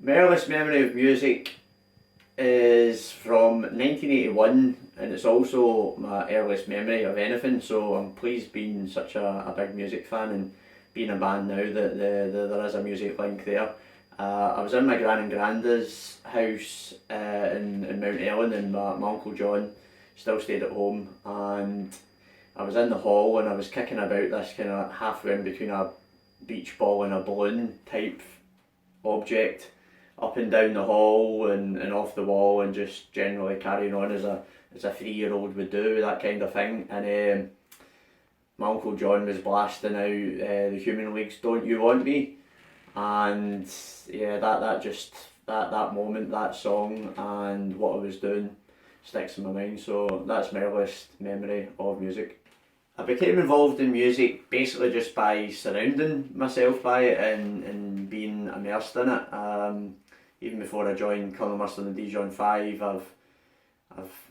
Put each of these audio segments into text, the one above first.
My earliest memory of music is from 1981, and it's also my earliest memory of anything, so I'm pleased being such a big music fan and being a band now that there is a music link there. I was in my gran and granda's house in Mount Ellen, and my Uncle John still stayed at home, and I was in the hall and I was kicking about this kind of halfway in between a beach ball and a balloon type object up and down the hall and off the wall, and just generally carrying on as a 3-year-old would do, that kind of thing. And my Uncle John was blasting out the Human League's "Don't You Want Me," and yeah, that moment, that song, and what I was doing sticks in my mind. So that's my earliest memory of music. I became involved in music basically just by surrounding myself by it and being immersed in it. Even before I joined Clutha and the Dijon 5, I've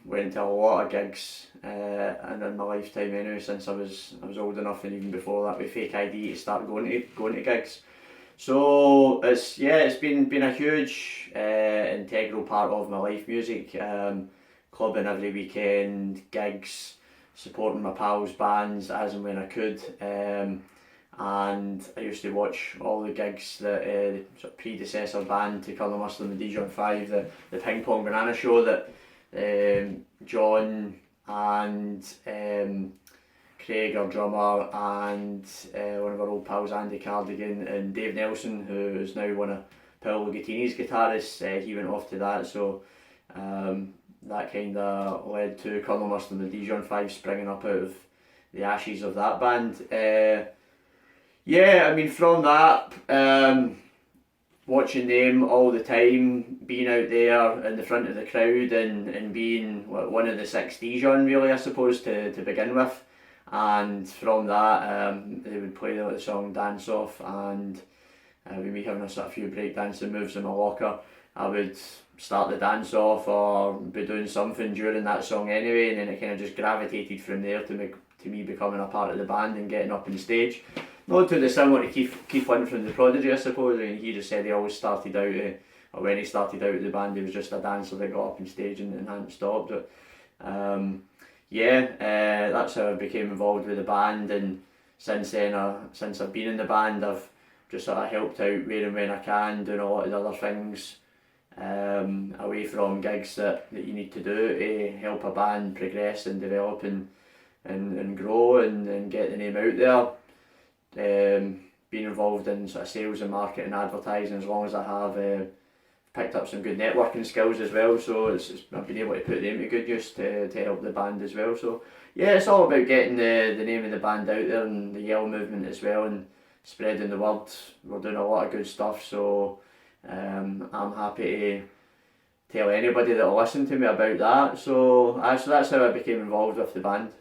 went to a lot of gigs and in my lifetime anyway, since I was old enough, and even before that with fake ID to start going to gigs. So it's been a huge integral part of my life, music. Clubbing every weekend, gigs, supporting my pals' bands as and when I could, and I used to watch all the gigs that the sort of predecessor band to Colour Mustard and the Dijon 5, the Ping Pong Banana Show that John and Craig, our drummer, and one of our old pals, Andy Cardigan, and Dave Nelson, who is now one of Paolo Gattini's guitarists, he went off to that. So that kind of led to Colonel Mustard and the Dijon 5 springing up out of the ashes of that band. From that, watching them all the time, being out there in the front of the crowd and being one of the 6 Dijon, really, I suppose, to begin with. And from that, they would play the song Dance Off, and with me having a sort of few breakdancing moves in my locker, I would start the dance off or be doing something during that song anyway, and then it kind of just gravitated from there to me becoming a part of the band and getting up on stage. Not too dissimilar to Keith Flynn from The Prodigy, I suppose. I mean, he just said he always started out, or when he started out with the band, he was just a dancer that got up on stage and hadn't stopped. But that's how I became involved with the band, and since then, since I've been in the band, I've just sort of helped out where and when I can, doing a lot of the other things away from gigs that you need to do to help a band progress and develop and grow and get the name out there. Being involved in sort of sales and marketing and advertising, as long as I have, picked up some good networking skills as well, so I've been able to put them to good use to help the band as well. So yeah, it's all about getting the name of the band out there and the Yell movement as well, and spreading the word. We're doing a lot of good stuff, so I'm happy to tell anybody that will listen to me about that. So that's how I became involved with the band.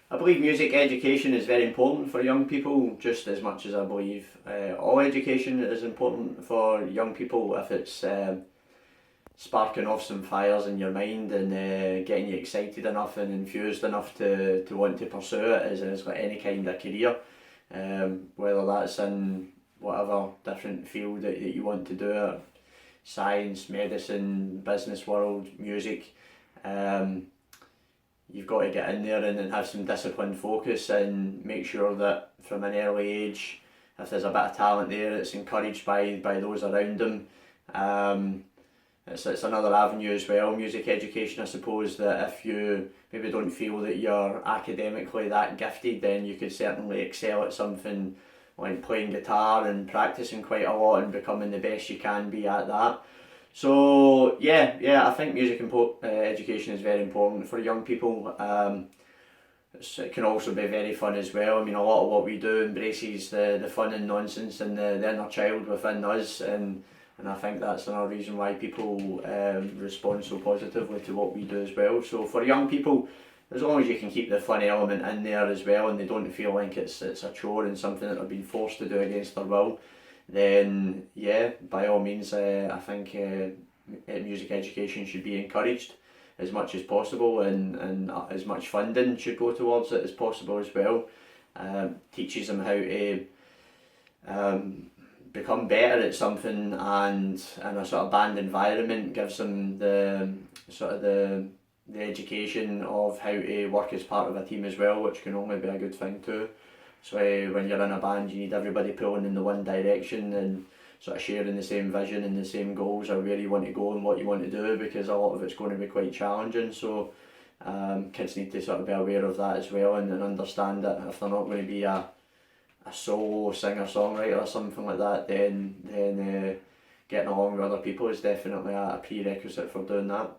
I believe music education is very important for young people, just as much as I believe all education is important for young people. If it's sparking off some fires in your mind and getting you excited enough and infused enough to want to pursue it as like any kind of career, whether that's in whatever different field that you want to do it, science, medicine, business world, music. You've got to get in there and have some disciplined focus and make sure that from an early age, if there's a bit of talent there, it's encouraged by those around them. It's another avenue as well, music education, I suppose, that if you maybe don't feel that you're academically that gifted, then you could certainly excel at something like playing guitar and practicing quite a lot and becoming the best you can be at that. So I think music education is very important for young people. It can also be very fun as well. I mean, a lot of what we do embraces the fun and nonsense and the inner child within us, and I think that's another reason why people respond so positively to what we do as well. So for young people, as long as you can keep the fun element in there as well, and they don't feel like it's a chore and something that they're being forced to do against their will, then yeah, by all means, I think music education should be encouraged as much as possible, and as much funding should go towards it as possible as well. Teaches them how to become better at something, and in a sort of band environment gives them the sort of the education of how to work as part of a team as well, which can only be a good thing too. So when you're in a band, you need everybody pulling in the one direction and sort of sharing the same vision and the same goals or where you want to go and what you want to do, because a lot of it's going to be quite challenging. So kids need to sort of be aware of that as well, and understand that if they're not going to be a solo singer-songwriter or something like that, then getting along with other people is definitely a prerequisite for doing that.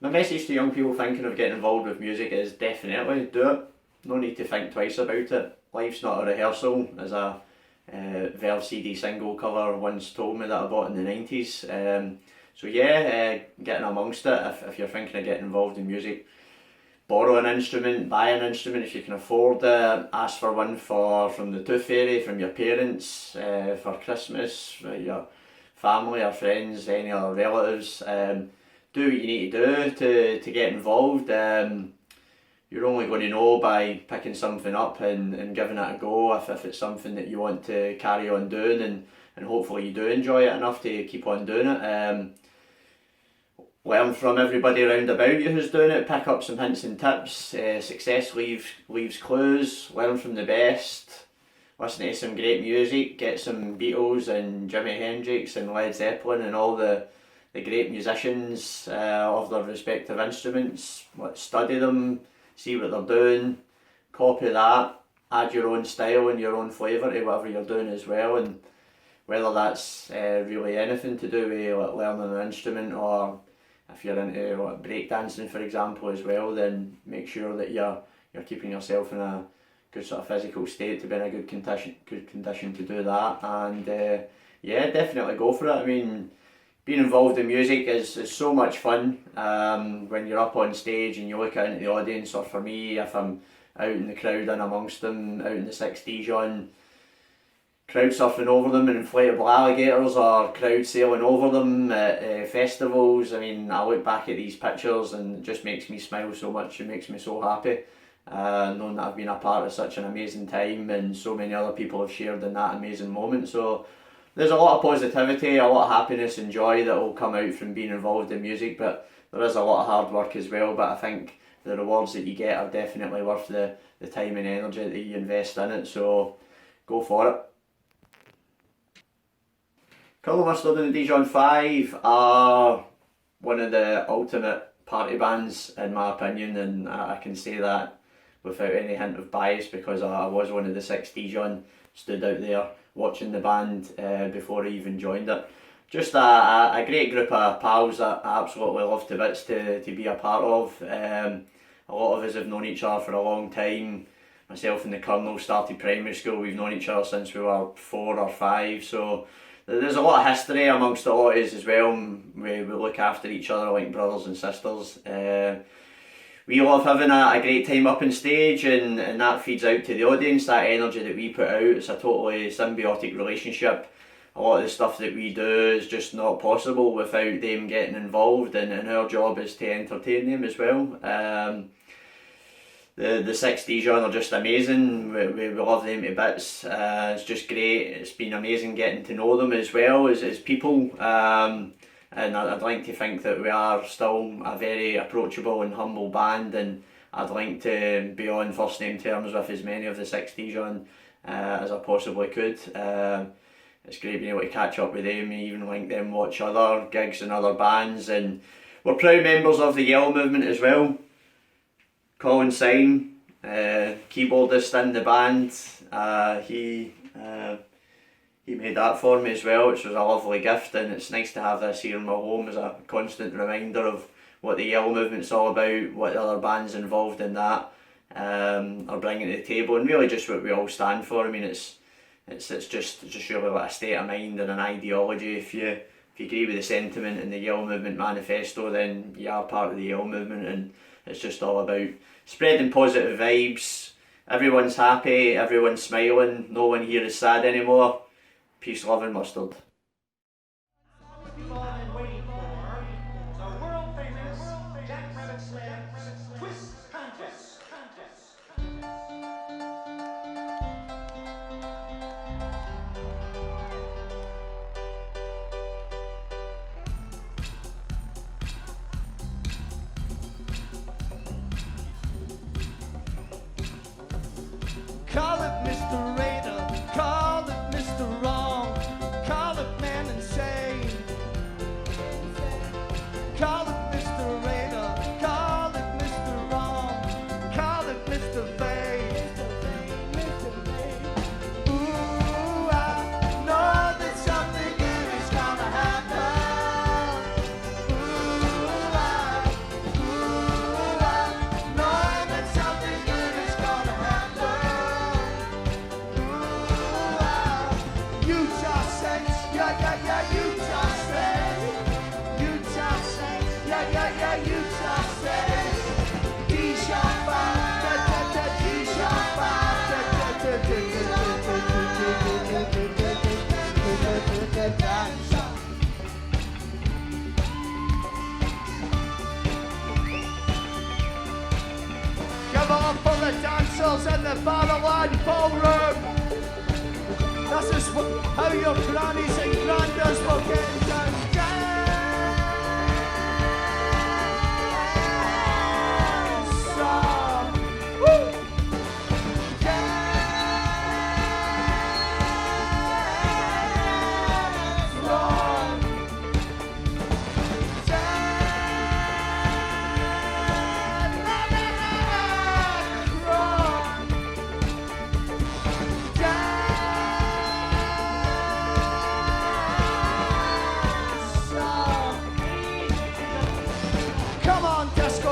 My message to young people thinking of getting involved with music is definitely do it. No need to think twice about it. Life's not a rehearsal, as a Verve CD single cover once told me that I bought in the 90s. So yeah, getting amongst it if you're thinking of getting involved in music. Borrow an instrument, buy an instrument if you can afford it, ask for one from the Tooth Fairy, from your parents, for Christmas, for your family or friends, any other relatives. Do what you need to do to get involved. You're only going to know by picking something up and giving it a go if it's something that you want to carry on doing, and hopefully you do enjoy it enough to keep on doing it. Learn from everybody around about you who's doing it, pick up some hints and tips. Success leaves clues, learn from the best, listen to some great music, get some Beatles and Jimi Hendrix and Led Zeppelin and all the great musicians of their respective instruments. Study them, see what they're doing, copy that, add your own style and your own flavour to whatever you're doing as well, and whether that's really anything to do with learning an instrument, or if you're into breakdancing for example as well, then make sure that you're keeping yourself in a good sort of physical state to be in a good condition to do that. And yeah, definitely go for it. I mean, being involved in music is so much fun when you're up on stage and you look out into the audience, or for me, if I'm out in the crowd and amongst them, out in the 6 Dijon, crowd surfing over them and inflatable alligators, or crowd sailing over them at festivals. I mean, I look back at these pictures and it just makes me smile so much. It makes me so happy knowing that I've been a part of such an amazing time and so many other people have shared in that amazing moment. So there's a lot of positivity, a lot of happiness and joy that will come out from being involved in music, but there is a lot of hard work as well. But I think the rewards that you get are definitely worth the time and energy that you invest in it, so go for it. Colour Mustard and the Dijon 5 are one of the ultimate party bands in my opinion, and I can say that without any hint of bias, because I was one of the 6 Dijon, stood out there watching the band before I even joined it. Just a great group of pals that I absolutely love to bits to be a part of. A lot of us have known each other for a long time. Myself and the Colonel started primary school, we've known each other since we were 4 or 5, so there's a lot of history amongst a lot of us as well. We look after each other like brothers and sisters. We love having a great time up on stage, and that feeds out to the audience, that energy that we put out. It's a totally symbiotic relationship. A lot of the stuff that we do is just not possible without them getting involved, and our job is to entertain them as well. The 6 Dijon are just amazing. We love them to bits. It's just great. It's been amazing getting to know them as well as people. And I'd like to think that we are still a very approachable and humble band, and I'd like to be on first name terms with as many of the 6 Dijon as I possibly could. It's great being able to catch up with them, even link them watch other gigs and other bands, and we're proud members of the Yell movement as well. Colin Syme, keyboardist in the band, he made that for me as well, which was a lovely gift, and it's nice to have this here in my home as a constant reminder of what the Yell movement's all about, what the other bands involved in that are bringing to the table, and really just what we all stand for. I mean, it's just really like a state of mind and an ideology. If you agree with the sentiment in the Yell movement manifesto, then you are part of the Yell movement, and it's just all about spreading positive vibes. Everyone's happy, everyone's smiling, no one here is sad anymore. Peace, love and mustard. the dancers in the Barrowland Ballroom. This is how your grannies and grandas were getting down.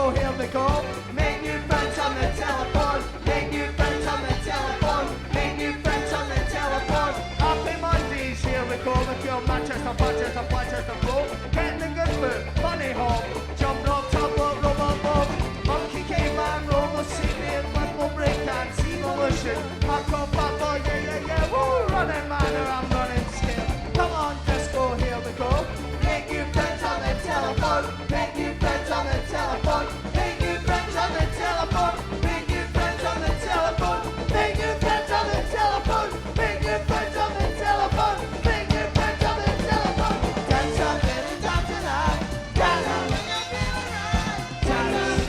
Here we go. Make new friends on the telephone. Make new friends on the telephone. Make new friends on the telephone. Happy Mondays, here we go. With your Manchester, Manchester, Manchester flow. Get in the good mood, funny hop. Jump rope, top rope, rubber bob. Monkey caveman, roller seated, football break dance, evolution. Hardcore, papa, yeah, yeah, yeah. Woo, running man, or I'm running scared. Come on, disco, here we go. Make new friends on the telephone. Make new friends on the telephone. Make new friends on the telephone. Make new friends on the telephone. Make new friends on the telephone. Make new friends on the telephone. Make new friends on the telephone. Dance up and dance tonight. Dance up. Dance.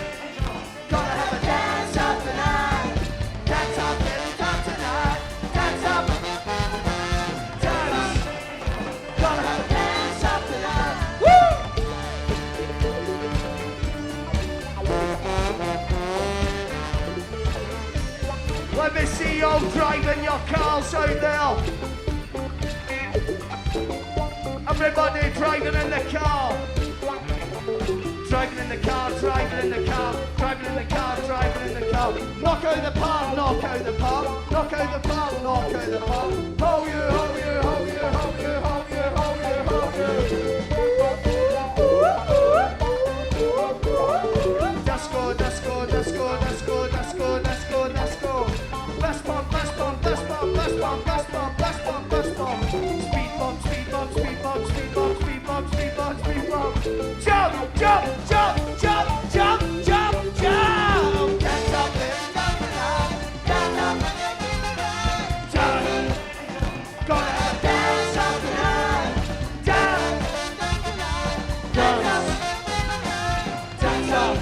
Gonna have a dance up tonight. Dance up and dance tonight. Dance up. Dance. Gonna have a dance up tonight. Woo! Let me see you all driving your cars out there. Everybody driving in the car. Driving in the car, driving in the car, driving in the car, driving in the car. Knock out the park, knock out the park, knock out the park, knock out the park. Ho you, ho you, ho you, ho you, ho you, ho you, ho you. Disco, disco, disco, disco, disco, disco, disco. Best bump, best bump, best bump, best bump, best bump, best bump, best bump. Speed bump, speed bump, speed bump, speed bump, speed bump, speed bump, speed bump. Jump, jump, jump, jump, jump, jump, jump. Dance up and down tonight. Dance up. Dance. Gonna have a dance up tonight. Dance. Dance. Dance up.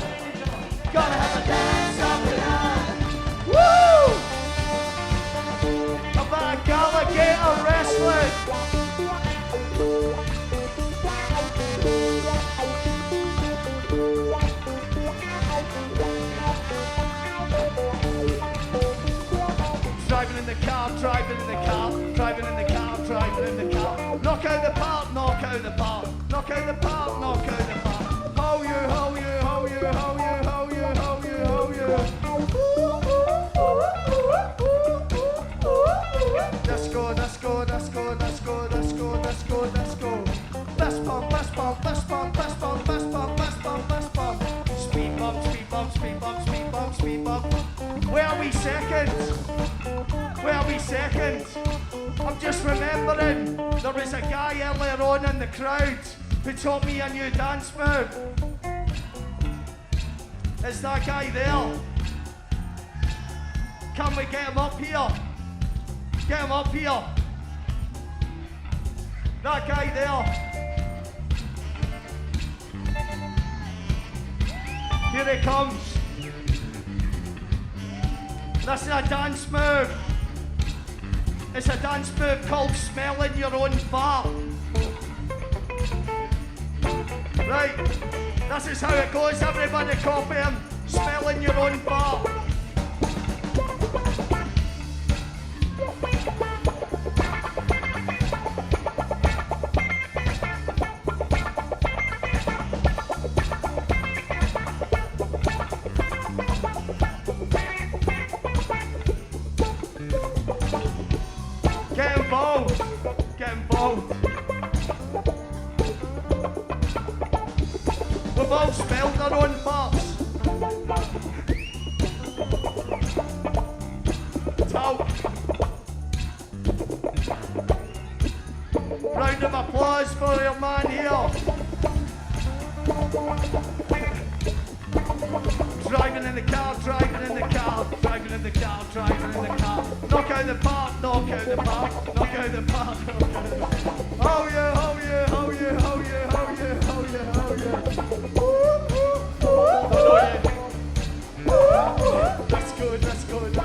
Gonna have a dance up tonight. Woo! About alligator wrestling. Driving in the car, driving in the car, driving in the car, driving in the car. Knock out the park, knock out the park, knock out the park, knock out the park. Ho you, ho you, ho you, ho you, ho you, ho you, ho you. Disco, disco, disco, disco, disco, disco, disco. Best bump, best bump, best bump, best bump, best bump, best bump, best bump. Speed bump, speed bump, speed bump, speed bump, speed bump. Where are we second? Where are we second? I'm just remembering there was a guy earlier on in the crowd who taught me a new dance move. Is that guy there? Can we get him up here? Get him up here. That guy there. Here he comes. This is a dance move. It's a dance move called smelling your own fart. Right, this is how it goes. Everybody copy him. Smelling your own fart. Get involved. Get involved. We've all smelled our own farts. Talk. Round of applause for your man here. Driving in the car, driving in the car, driving in the car, driving in the car. Knock out the park, knock out the park, knock out the park, knock out the park. Oh yeah, oh yeah, oh yeah, oh yeah, oh yeah, oh yeah, oh yeah. Oh yeah. That's good, that's good.